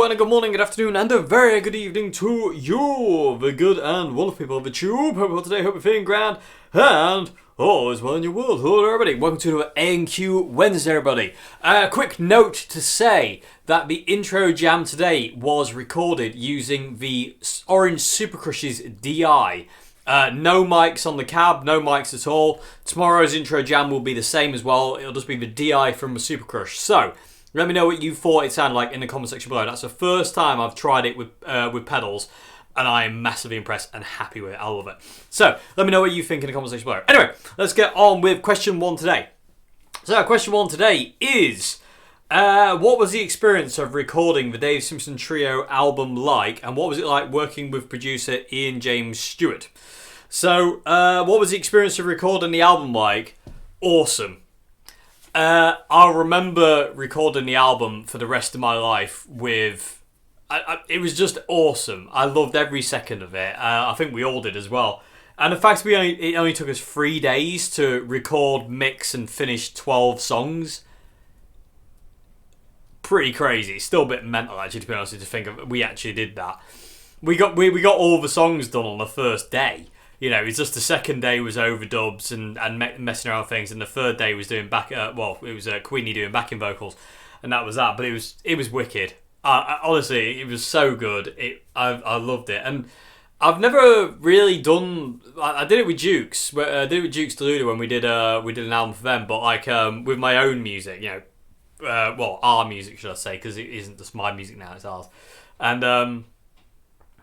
Hello and a good morning, good afternoon and a very good evening to you, the good and wonderful people of the tube. Hope today, hope you're feeling grand and all is well in your world. Hello everybody, welcome to another A&Q Wednesday everybody. Quick note to say that the intro jam today was recorded using the Orange Supercrush's DI. No mics on the cab, no mics at all. Tomorrow's intro jam will be the same as well, it'll just be the DI from the Supercrush. So, let me know what you thought it sounded like in the comment section below. That's the first time I've tried it with pedals, and I am massively impressed and happy with it. I love it. So, let me know what you think in the comment section below. Anyway, let's get on with question one today. So, question one today is, what was the experience of recording the Dave Simpson Trio album like, and what was it like working with producer Ian James Stewart? So, what was the experience of recording the album like? Awesome. I'll remember recording the album for the rest of my life with... it was just awesome. I loved every second of it. I think we all did as well. And the fact it only took us 3 days to record, mix and finish 12 songs. Pretty crazy. It's still a bit mental actually, to be honest, to think of we actually did that. We got all the songs done on the first day. You know, it's just the second day was overdubs and messing around with things, and the third day was doing it was Queenie doing backing vocals, and that was that. But it was wicked. Honestly, it was so good. I loved it, and I've never really done. I did it with Dukes. I did it with Dukes Deluded when we did an album for them, but like with my own music, you know, our music should I say, because it isn't just my music now, it's ours, and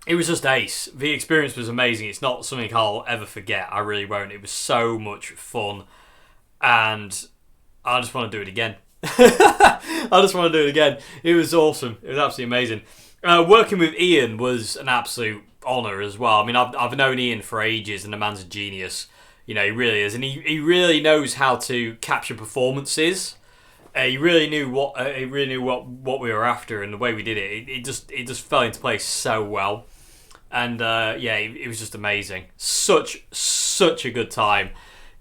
it was just ace. The experience was amazing. It's not something I'll ever forget. I really won't. It was so much fun. And I just want to do it again. I just want to do it again. It was awesome. It was absolutely amazing. Working with Ian was an absolute honour as well. I mean, I've known Ian for ages, and the man's a genius. You know, he really is. And he really knows how to capture performances. He really knew what we were after, and the way we did it. It just fell into place so well. And it was just amazing. Such a good time.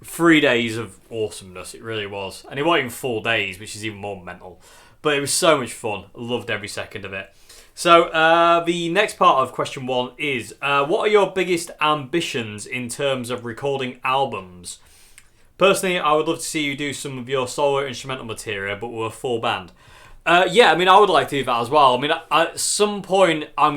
3 days of awesomeness, it really was. And it wasn't even 4 days, which is even more mental. But it was so much fun. I loved every second of it. So the next part of question one is, what are your biggest ambitions in terms of recording albums? Personally, I would love to see you do some of your solo instrumental material, but with a full band. I mean, I would like to do that as well. I mean, at some point, I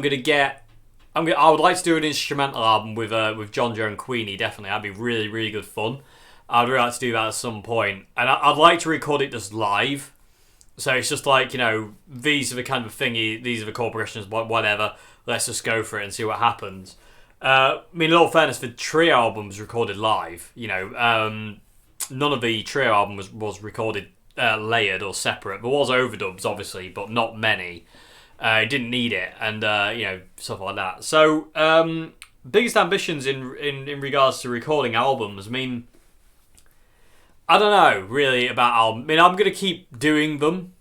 would like to do an instrumental album with John Joe and Queenie, definitely. That'd be really, really good fun. I'd really like to do that at some point. And I'd like to record it just live. So it's just like, you know, these are the kind of thingy, these are the chord progressions, whatever. Let's just go for it and see what happens. I mean, in all fairness, the Trio album was recorded live. You know, none of the Trio album was recorded layered or separate. There was overdubs, obviously, but not many. Didn't need it, and you know, stuff like that. So, biggest ambitions in regards to recording albums. I mean, I don't know really about albums. I mean, I'm gonna keep doing them,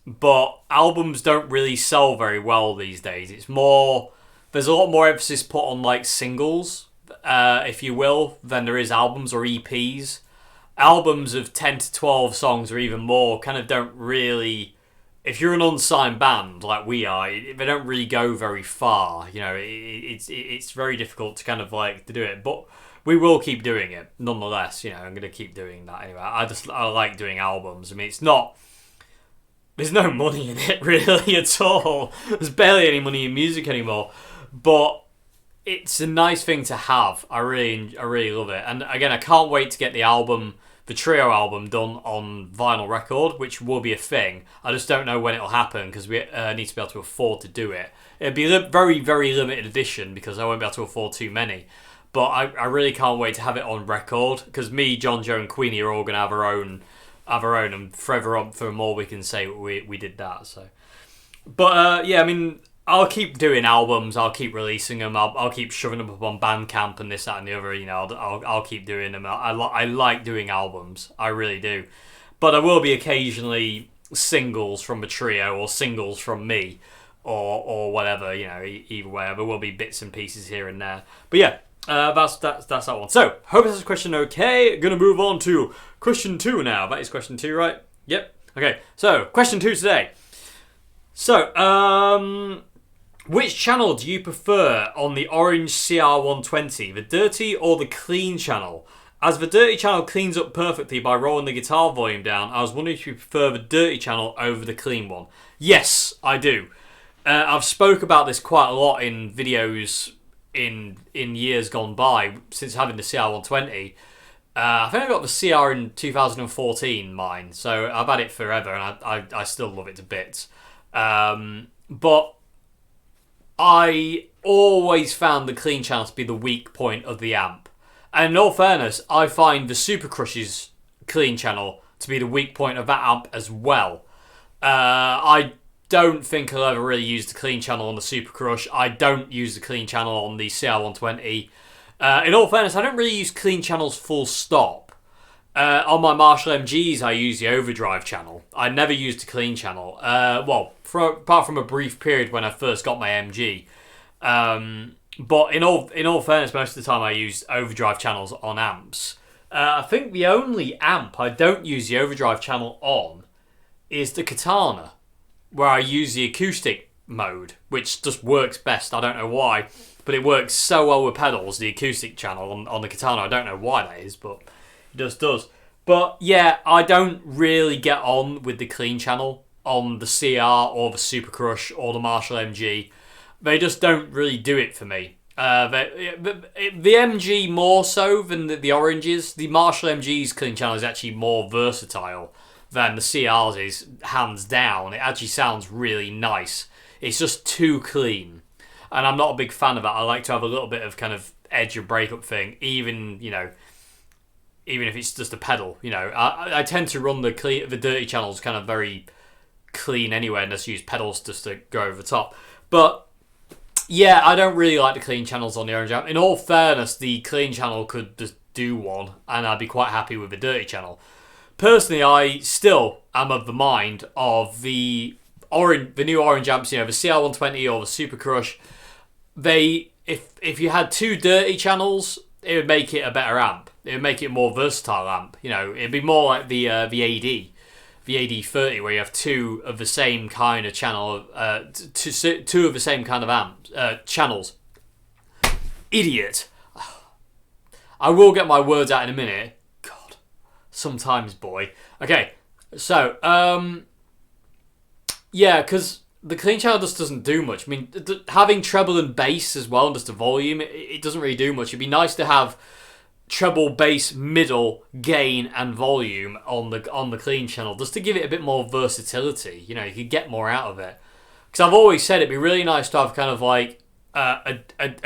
but albums don't really sell very well these days. It's more, there's a lot more emphasis put on like singles, if you will, than there is albums or EPs. Albums of 10 to 12 songs or even more kind of don't really. If you're an unsigned band like we are, they don't really go very far. You know, it's very difficult to kind of like to do it, but we will keep doing it nonetheless. You know, I'm gonna keep doing that anyway. I like doing albums. I mean, there's no money in it really at all. There's barely any money in music anymore, but it's a nice thing to have. I really love it, and again, I can't wait to get the Trio album done on vinyl record, which will be a thing. I just don't know when it'll happen because we need to be able to afford to do it. It'd be a very, very limited edition because I won't be able to afford too many. But I really can't wait to have it on record because me, John, Joe and Queenie are all going to have our own, and forever on for more we can say we did that. So, but I mean, I'll keep doing albums. I'll keep releasing them. I'll keep shoving them up on Bandcamp and this, that, and the other. You know, I'll keep doing them. I like doing albums. I really do. But there will be occasionally singles from a trio or singles from me, or whatever. You know, either way, there will be bits and pieces here and there. But yeah, that's that one. So hope this is question okay. Gonna move on to question two now. That is question two, right? Yep. Okay. So question two today. So, which channel do you prefer on the Orange CR120, the dirty or the clean channel? As the dirty channel cleans up perfectly by rolling the guitar volume down, I was wondering if you prefer the dirty channel over the clean one. Yes, I do. I've spoke about this quite a lot in videos in years gone by since having the CR120. I think I got the CR in 2014, mine, so I've had it forever and I still love it to bits. But I always found the clean channel to be the weak point of the amp. And in all fairness, I find the Super Crush's clean channel to be the weak point of that amp as well. I don't think I'll ever really use the clean channel on the Super Crush. I don't use the clean channel on the CR120. In all fairness, I don't really use clean channels full stop. On my Marshall MGs, I use the overdrive channel. I never used the clean channel. Apart from a brief period when I first got my MG. But in all fairness, most of the time I use overdrive channels on amps. I think the only amp I don't use the overdrive channel on is the Katana, where I use the acoustic mode, which just works best. I don't know why, but it works so well with pedals, the acoustic channel on the Katana. I don't know why that is, but it just does. But yeah, I don't really get on with the clean channel on the CR or the Super Crush or the Marshall MG. They just don't really do it for me. The MG more so than the Oranges. The Marshall MG's clean channel is actually more versatile than the CR's is, hands down. It actually sounds really nice. It's just too clean. And I'm not a big fan of that. I like to have a little bit of kind of edge of breakup thing, even if it's just a pedal. I tend to run the dirty channels kind of very clean anyway, and just use pedals just to go over the top. But yeah, I don't really like the clean channels on the Orange amp. In all fairness, the clean channel could just do one, and I'd be quite happy with the dirty channel. Personally, I still am of the mind of the new Orange amps, the CR120 or the Super Crush. If you had two dirty channels, it would make it a better amp. It would make it a more versatile amp. It'd be more like the AD. The AD30, where you have two of the same kind of channel, two of the same kind of amps, channels. Idiot. I will get my words out in a minute. God, sometimes, boy. Okay, so yeah, because the clean channel just doesn't do much. I mean, having treble and bass as well, and just the volume, it doesn't really do much. It'd be nice to have treble, bass, middle, gain, and volume on the clean channel, just to give it a bit more versatility. You could get more out of it. Because I've always said it'd be really nice to have kind of like a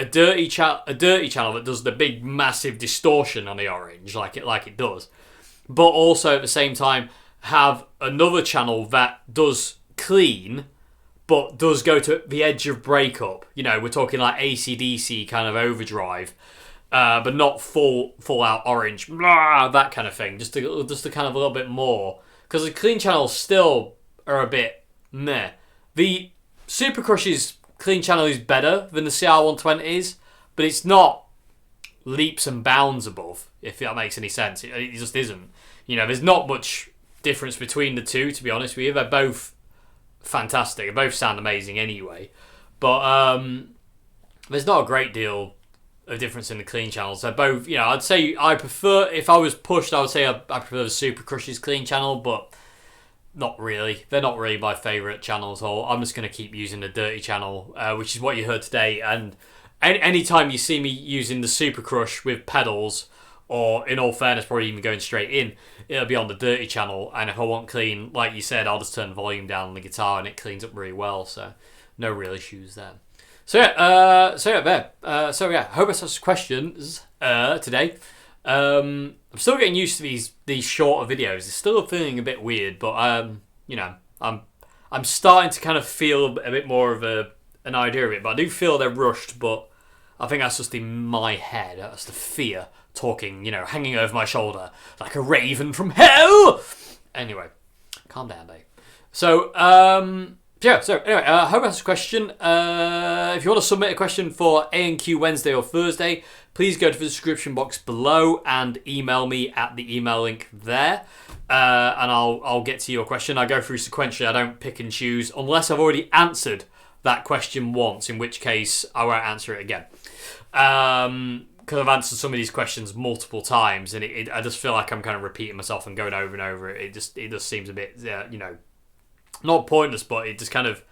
dirty channel that does the big massive distortion on the Orange, like it does, but also at the same time have another channel that does clean, but does go to the edge of breakup. We're talking like AC/DC kind of overdrive. But not full out Orange, blah, that kind of thing. Just to kind of a little bit more, because the clean channels still are a bit meh. The Super Crush's clean channel is better than the CR120's, but it's not leaps and bounds above, if that makes any sense. It just isn't. There's not much difference between the two, to be honest with you. They're both fantastic. They both sound amazing anyway, but there's not a great deal of difference in the clean channels. They're both, I'd say I prefer, if I was pushed, I would say I prefer the Super Crush's clean channel, but not really. They're not really my favourite channels. I'm just going to keep using the dirty channel, which is what you heard today. And anytime you see me using the Super Crush with pedals, or in all fairness, probably even going straight in, it'll be on the dirty channel. And if I want clean, like you said, I'll just turn the volume down on the guitar and it cleans up really well. So no real issues there. So yeah, hope I answered questions today. I'm still getting used to these shorter videos. It's still feeling a bit weird, but I'm starting to kind of feel a bit more of an idea of it. But I do feel they're rushed, but I think that's just in my head. That's the fear talking, hanging over my shoulder like a raven from hell. Anyway, calm down, babe. So anyway, I hope that's a question. If you want to submit a question for A&Q Wednesday or Thursday, please go to the description box below and email me at the email link there. and I'll get to your question. I go through sequentially. I don't pick and choose unless I've already answered that question once, in which case I won't answer it again. Because I've answered some of these questions multiple times, and I just feel like I'm kind of repeating myself and going over and over. It just seems a bit, not pointless, but it just kind of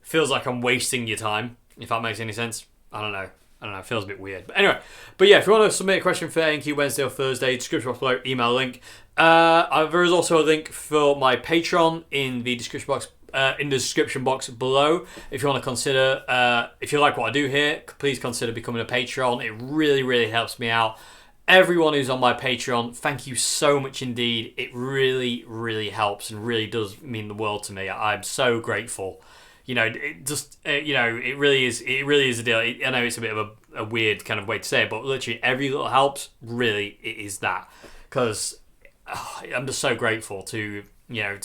feels like I'm wasting your time, if that makes any sense. I don't know. It feels a bit weird. But anyway, if you want to submit a question for A&Q Wednesday or Thursday, description box below, email link. There is also a link for my Patreon in the description box below. If you want to consider, if you like what I do here, please consider becoming a Patreon. It really, really helps me out. Everyone who's on my Patreon, thank you so much indeed. It really, really helps and really does mean the world to me. I'm so grateful. It really is a deal. I know it's a bit of a weird kind of way to say it, but literally every little helps. Really, it is that, because I'm just so grateful to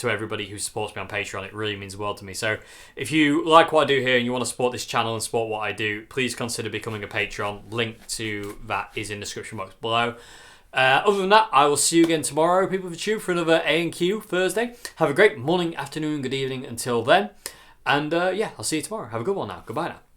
everybody who supports me on Patreon. It really means the world to me. So if you like what I do here and you want to support this channel and support what I do, please consider becoming a Patreon. Link to that is in the description box below. Other than that, I will see you again tomorrow, people of YouTube, for another A&Q Thursday. Have a great morning, afternoon, good evening until then. And I'll see you tomorrow. Have a good one now. Goodbye now.